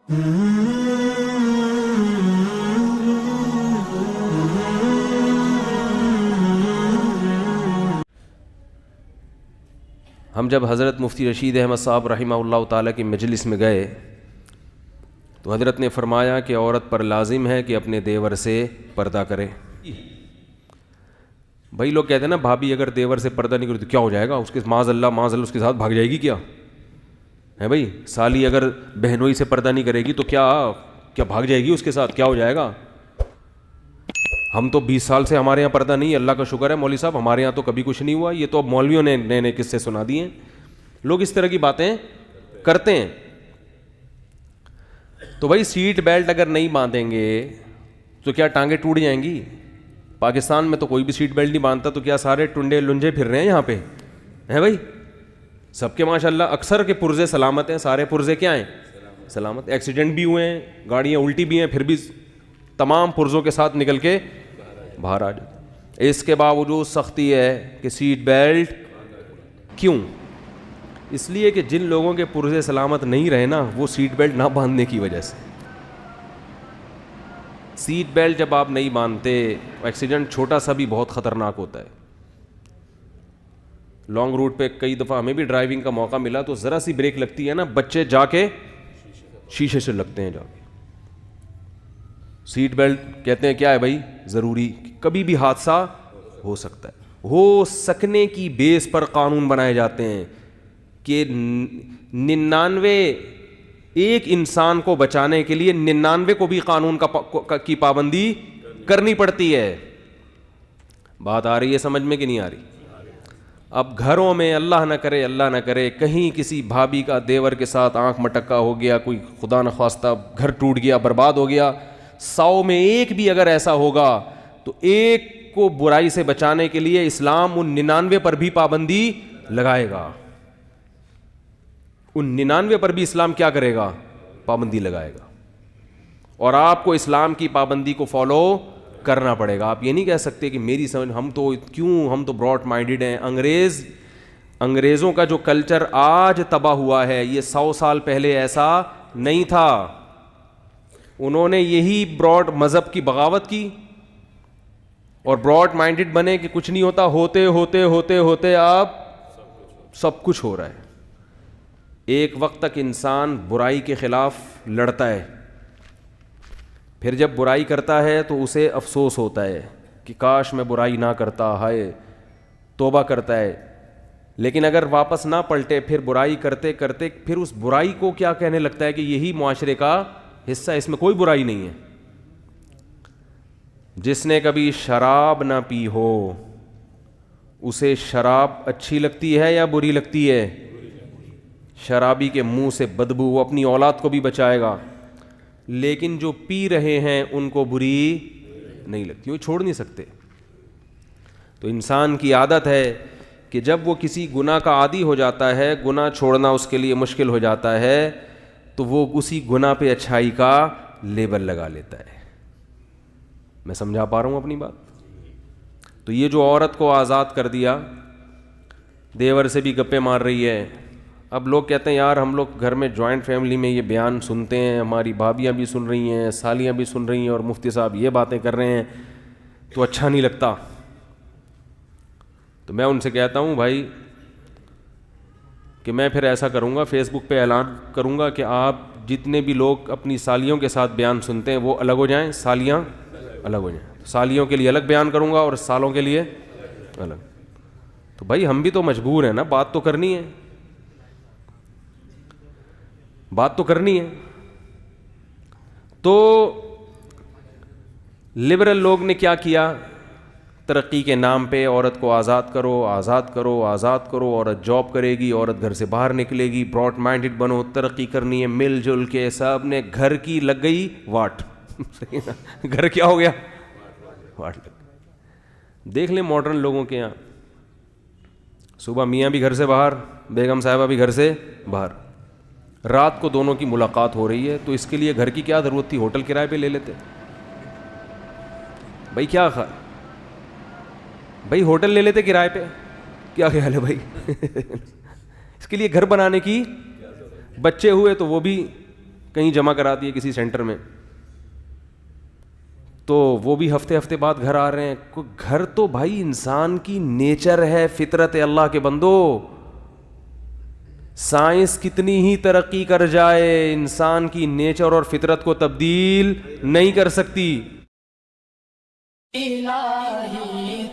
ہم جب حضرت مفتی رشید احمد صاحب رحمہ اللہ تعالیٰ کی مجلس میں گئے تو حضرت نے فرمایا کہ عورت پر لازم ہے کہ اپنے دیور سے پردہ کرے. بھائی لوگ کہتے ہیں نا بھابھی اگر دیور سے پردہ نہیں کرے تو کیا ہو جائے گا, اس کے معاذ اللہ اس کے ساتھ بھاگ جائے گی کیا ہے بھائی. سالی اگر بہنوئی سے پردہ نہیں کرے گی تو کیا بھاگ جائے گی اس کے ساتھ, کیا ہو جائے گا. ہم تو 20 سال سے ہمارے یہاں پردہ نہیں, اللہ کا شکر ہے مولوی صاحب ہمارے یہاں تو کبھی کچھ نہیں ہوا. یہ تو اب مولویوں نے نئے نئے قصے سنا دیے ہیں. لوگ اس طرح کی باتیں کرتے ہیں. تو بھائی سیٹ بیلٹ اگر نہیں باندھیں گے تو کیا ٹانگیں ٹوٹ جائیں گی؟ پاکستان میں تو کوئی بھی سیٹ بیلٹ نہیں باندھتا, تو کیا سارے ٹنڈے لنجے پھر رہے ہیں یہاں پہ ہیں بھائی؟ سب کے ماشاءاللہ اکثر کے پرزے سلامت ہیں, سارے پرزے کیا ہیں سلامت. ایکسیڈنٹ بھی ہوئے ہیں, گاڑیاں الٹی بھی ہیں, پھر بھی تمام پرزوں کے ساتھ نکل کے باہر آ جاتے. اس کے باوجود سختی ہے کہ سیٹ بیلٹ کیوں؟ اس لیے کہ جن لوگوں کے پرزے سلامت نہیں رہے نا وہ سیٹ بیلٹ نہ باندھنے کی وجہ سے. سیٹ بیلٹ جب آپ نہیں باندھتے, ایکسیڈنٹ چھوٹا سا بھی بہت خطرناک ہوتا ہے. لانگ روٹ پہ کئی دفعہ ہمیں بھی ڈرائیونگ کا موقع ملا تو ذرا سی بریک لگتی ہے نا, بچے جا کے شیشے سے لگتے ہیں جا کے. سیٹ بیلٹ کہتے ہیں کیا ہے بھائی ضروری, کبھی بھی حادثہ ہو سکتا ہے. ہو سکنے کی بیس پر قانون بنائے جاتے ہیں کہ 99 ایک انسان کو بچانے کے لیے 99 کو بھی قانون کی پابندی کرنی پڑتی ہے. بات آ رہی ہے سمجھ میں کہ نہیں آ رہی؟ اب گھروں میں اللہ نہ کرے کہیں کسی بھابھی کا دیور کے ساتھ آنکھ مٹکا ہو گیا, کوئی خدا نخواستہ گھر ٹوٹ گیا, برباد ہو گیا, 100 میں ایک بھی اگر ایسا ہوگا تو ایک کو برائی سے بچانے کے لیے اسلام ان 99 پر بھی پابندی لگائے گا. ان 99 پر بھی اسلام کیا کرے گا؟ پابندی لگائے گا. اور آپ کو اسلام کی پابندی کو فالو کرنا پڑے گا. آپ یہ نہیں کہہ سکتے کہ میری سمجھ ہم تو براڈ مائنڈڈ ہیں. انگریزوں کا جو کلچر آج تباہ ہوا ہے یہ 100 سال پہلے ایسا نہیں تھا. انہوں نے یہی براڈ مذہب کی بغاوت کی اور براڈ مائنڈڈ بنے کہ کچھ نہیں ہوتا, ہوتے ہوتے ہوتے ہوتے آپ سب کچھ ہو رہا ہے. ایک وقت تک انسان برائی کے خلاف لڑتا ہے, پھر جب برائی کرتا ہے تو اسے افسوس ہوتا ہے کہ کاش میں برائی نہ کرتا, ہائے توبہ کرتا ہے. لیکن اگر واپس نہ پلٹے پھر برائی کرتے کرتے پھر اس برائی کو کیا کہنے لگتا ہے کہ یہی معاشرے کا حصہ, اس میں کوئی برائی نہیں ہے. جس نے کبھی شراب نہ پی ہو اسے شراب اچھی لگتی ہے یا بری لگتی ہے؟ شرابی کے منہ سے بدبو, وہ اپنی اولاد کو بھی بچائے گا, لیکن جو پی رہے ہیں ان کو بری نہیں لگتی, وہ چھوڑ نہیں سکتے. تو انسان کی عادت ہے کہ جب وہ کسی گناہ کا عادی ہو جاتا ہے, گناہ چھوڑنا اس کے لیے مشکل ہو جاتا ہے, تو وہ اسی گناہ پہ اچھائی کا لیبل لگا لیتا ہے. میں سمجھا پا رہا ہوں اپنی بات؟ تو یہ جو عورت کو آزاد کر دیا, دیور سے بھی گپے مار رہی ہے. اب لوگ کہتے ہیں یار ہم لوگ گھر میں جوائنٹ فیملی میں یہ بیان سنتے ہیں, ہماری بھابیاں بھی سن رہی ہیں, سالیاں بھی سن رہی ہیں, اور مفتی صاحب یہ باتیں کر رہے ہیں تو اچھا نہیں لگتا. تو میں ان سے کہتا ہوں بھائی کہ میں پھر ایسا کروں گا, فیس بک پہ اعلان کروں گا کہ آپ جتنے بھی لوگ اپنی سالیوں کے ساتھ بیان سنتے ہیں وہ الگ ہو جائیں, سالیاں الگ ہو جائیں. سالیوں کے لیے الگ بیان کروں گا اور سالوں کے لیے الگ. تو بھائی ہم بھی تو مجبور ہیں نا, بات تو کرنی ہے, بات تو کرنی ہے. تو لبرل لوگ نے کیا کیا؟ ترقی کے نام پہ عورت کو آزاد کرو آزاد کرو آزاد کرو, عورت جاب کرے گی, عورت گھر سے باہر نکلے گی, براڈ مائنڈڈ بنو, ترقی کرنی ہے, مل جل کے سب نے گھر کی لگ گئی واٹ. گھر کیا ہو گیا؟ واٹ لگ. دیکھ لیں ماڈرن لوگوں کے یہاں صبح میاں بھی گھر سے باہر, بیگم صاحبہ بھی گھر سے باہر, رات کو دونوں کی ملاقات ہو رہی ہے. تو اس کے لیے گھر کی کیا ضرورت تھی؟ ہوٹل کرائے پہ لے لیتے بھائی. کیا بھائی ہوٹل لے لیتے کرائے پہ, کیا خیال ہے بھائی؟ اس کے لیے گھر بنانے کی, بچے ہوئے تو وہ بھی کہیں جمع کراتی ہے کسی سینٹر میں, تو وہ بھی ہفتے ہفتے بعد گھر آ رہے ہیں. گھر تو بھائی انسان کی نیچر ہے, فطرت ہے. اللہ کے بندو, سائنس کتنی ہی ترقی کر جائے, انسان کی نیچر اور فطرت کو تبدیل نہیں کر سکتی. الہی